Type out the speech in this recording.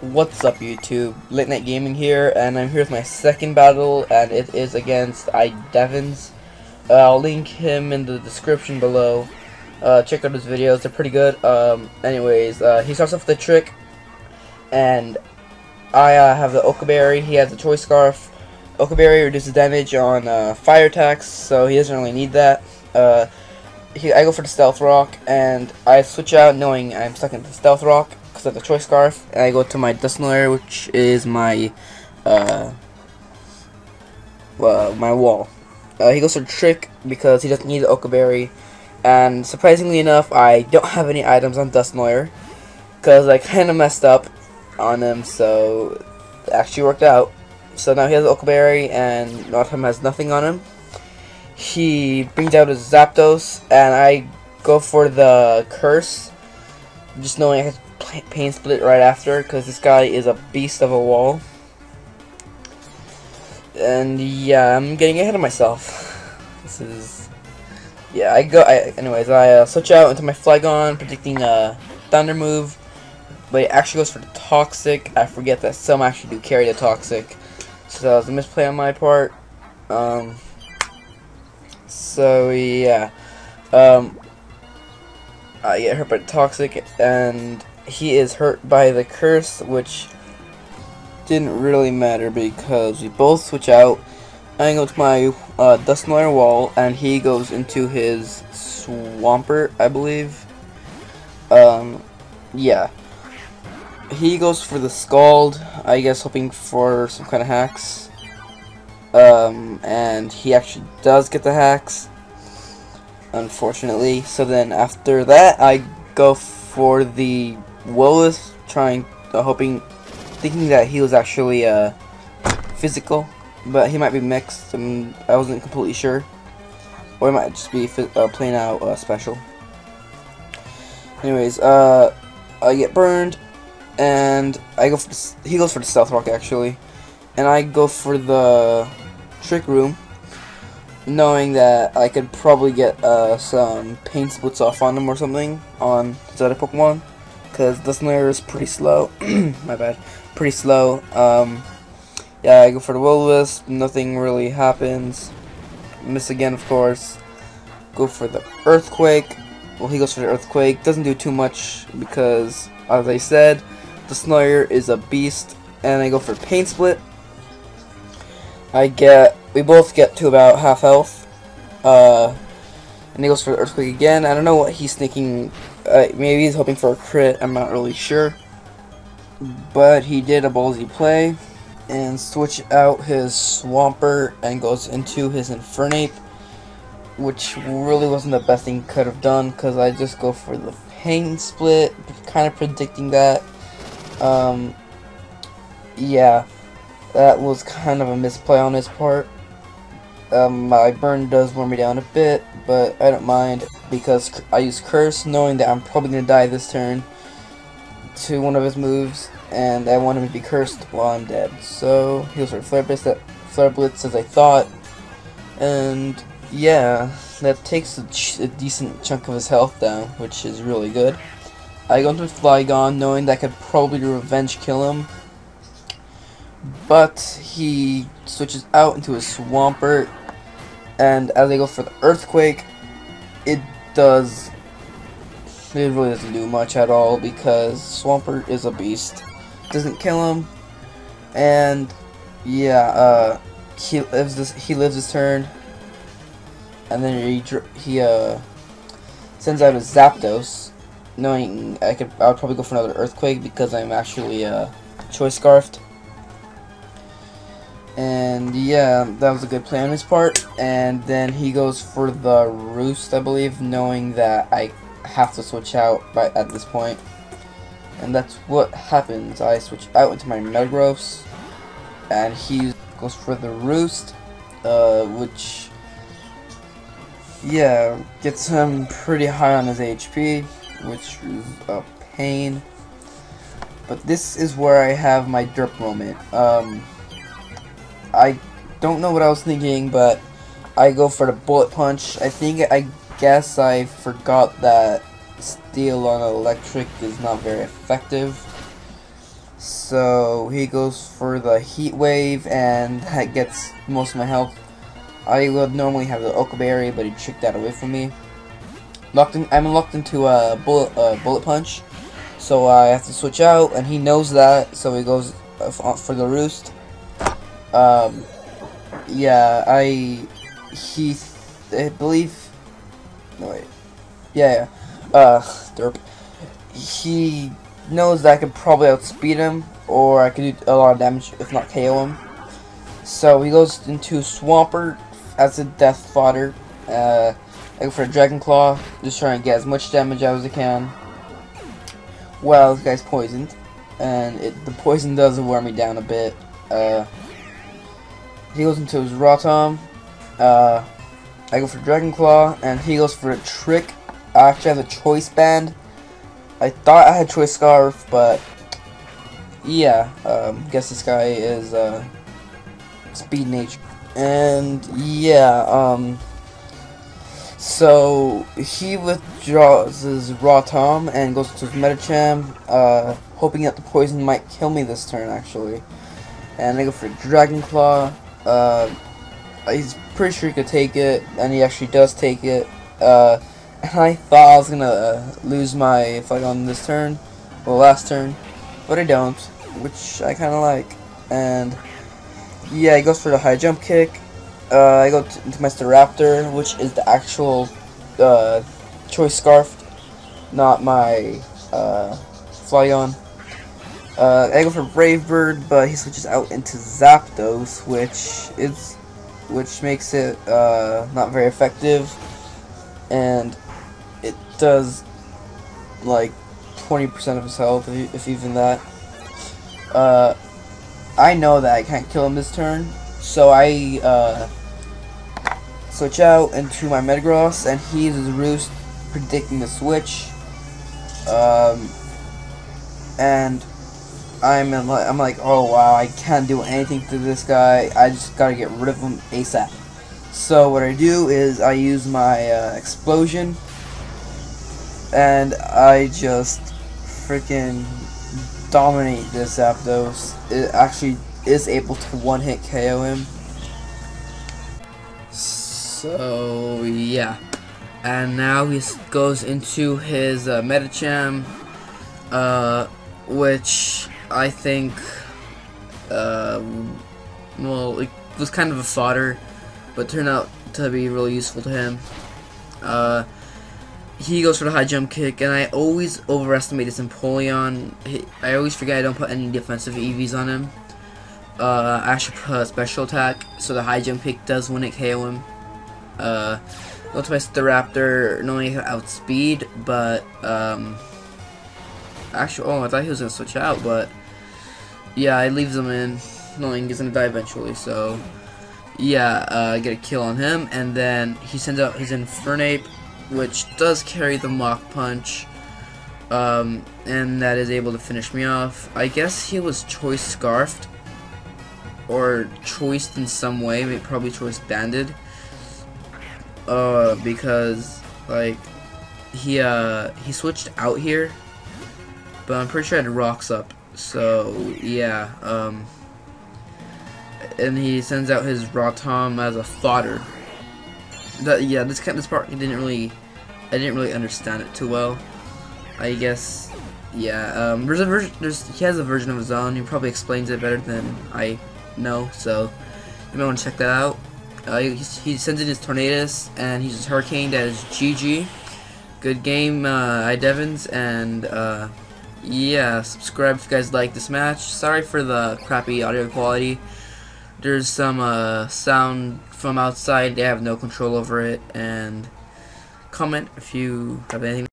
What's up, YouTube? Late Night Gaming here, and I'm here with my second battle, and it is against iDevonz. I'll link him in the description below. Check out his videos; they're pretty good. He starts off with a trick, and I have the Okaberry. He has the Choice Scarf. Okaberry reduces damage on fire attacks, so he doesn't really need that. I go for the Stealth Rock, and I switch out knowing I'm stuck in the Stealth Rock because of the Choice Scarf, and I go to my Dust Layer, which is my my wall. He goes for Trick because he doesn't need the Okaberry, and surprisingly enough, I don't have any items on Dust Layer because I kind of messed up on him, so it actually worked out. So now he has Okaberry, and Notham has nothing on him. He brings out his Zapdos, and I go for the Curse, just knowing I can Pain Split right after, because this guy is a beast of a wall. And yeah, I'm getting ahead of myself. This is, yeah. I switch out into my Flygon, predicting a Thunder move, but it actually goes for the Toxic. I forget that some actually do carry the Toxic, so that was a misplay on my part. So yeah, I get hurt by Toxic, and he is hurt by the Curse, which didn't really matter because we both switch out. I go to my Dust Layer wall, and he goes into his Swampert, I believe. Yeah, he goes for the Scald, I guess, hoping for some kind of hacks. And he actually does get the hacks, unfortunately. So then after that, I go for the Willis, thinking that he was actually physical, but he might be mixed, and I wasn't completely sure, or he might just be plain out special. Anyways, I get burned, and he goes for the Stealth Rock actually. And I go for the Trick Room, knowing that I could probably get some Pain Splits off on him or something on his other Pokemon, because Dust Layer is pretty slow. My bad. Pretty slow. Yeah, I go for the Will-O-Wisp, nothing really happens. Miss again, of course. Go for the Earthquake. Well, he goes for the Earthquake. Doesn't do too much because, as I said, Dust Layer is a beast. And I go for Pain Split. We both get to about half health, and he goes for the Earthquake again. I don't know what he's thinking. Maybe he's hoping for a crit. I'm not really sure, but he did a ballsy play and switch out his Swampert and goes into his Infernape, which really wasn't the best thing he could have done because I just go for the Pain Split, kind of predicting that. Yeah. That was kind of a misplay on his part. My burn does wear me down a bit, but I don't mind because I use Curse, knowing that I'm probably going to die this turn to one of his moves, and I want him to be cursed while I'm dead. So he goes for Flare Blitz as I thought, and yeah, that takes a decent chunk of his health down, which is really good. I go into Flygon, knowing that I could probably revenge kill him, but he switches out into his Swampert, and as I go for the Earthquake, it really doesn't do much at all because Swampert is a beast. Doesn't kill him, and yeah, he lives his turn, and then he sends out his Zapdos, knowing I would probably go for another Earthquake because I'm actually Choice Scarfed. And yeah, that was a good play on his part. And then he goes for the Roost, I believe, knowing that I have to switch out at this point. And that's what happens. I switch out into my Metagross, and he goes for the Roost, which, yeah, gets him pretty high on his HP, which is a pain. But this is where I have my derp moment. I don't know what I was thinking, but I go for the Bullet Punch. I guess I forgot that Steel on Electric is not very effective. so he goes for the heat wave, and that gets most of my health. I would normally have the Oka Berry, but he tricked that away from me. I'm locked into a bullet punch, so I have to switch out, and he knows that, so he goes for the roost. Yeah, I believe. No wait. Yeah. Derp. He knows that I could probably outspeed him, or I could do a lot of damage, if not KO him. So he goes into Swampert as a death fodder. I go for a Dragon Claw, just trying to get as much damage out as I can. Well, this guy's poisoned, and the poison does wear me down a bit. He goes into his Rotom. I go for Dragon Claw, and he goes for a Trick. I actually have a Choice Band. I thought I had Choice Scarf, but yeah, guess this guy is Speed Nature. And yeah, so he withdraws his Rotom and goes to his Medicham, hoping that the poison might kill me this turn, actually. And I go for Dragon Claw. He's pretty sure he could take it, and he actually does take it. And I thought I was gonna lose my fight on this turn, well, last turn, but I don't, which I kind of like. And yeah, he goes for the high jump kick. I go into my Staraptor, which is the actual Choice Scarf, not my Flygon. I go for Brave Bird, but he switches out into Zapdos, which makes it not very effective, and it does like 20% of his health, if even that. I know that I can't kill him this turn, so I switch out into my Metagross, and he uses Roost, predicting the switch. And I'm like, oh wow, I can't do anything to this guy. I just gotta get rid of him ASAP. So what I do is I use my Explosion, and I just freaking dominate this Zapdos. It actually is able to one-hit KO him. So yeah, and now he goes into his Medicham, which I think, well, it was kind of a fodder, but turned out to be really useful to him. He goes for the high jump kick, and I always overestimate this Empoleon. I always forget I don't put any defensive EVs on him. I actually put a special attack, so the high jump kick does win it KO him. Go to my Staraptor, knowing I can outspeed, but actually, oh, I thought he was gonna switch out, but yeah, I leaves him in, knowing he's gonna die eventually. So yeah, I get a kill on him, and then he sends out his Infernape, which does carry the Mach Punch, and that is able to finish me off. I guess he was Choice Scarfed, or choiced in some way, maybe probably Choice Banded, because like he switched out here, but I'm pretty sure I had rocks up. So yeah, and he sends out his Rotom as a fodder. Yeah, this part I didn't really understand it too well. I guess, yeah. He has a version of his own. He probably explains it better than I know, so you might want to check that out. He sends in his Tornadus, and he uses Hurricane. That is GG. Good game, iDevonz, and yeah, subscribe if you guys like this match. Sorry for the crappy audio quality. There's some sound from outside. They have no control over it. And comment if you have anything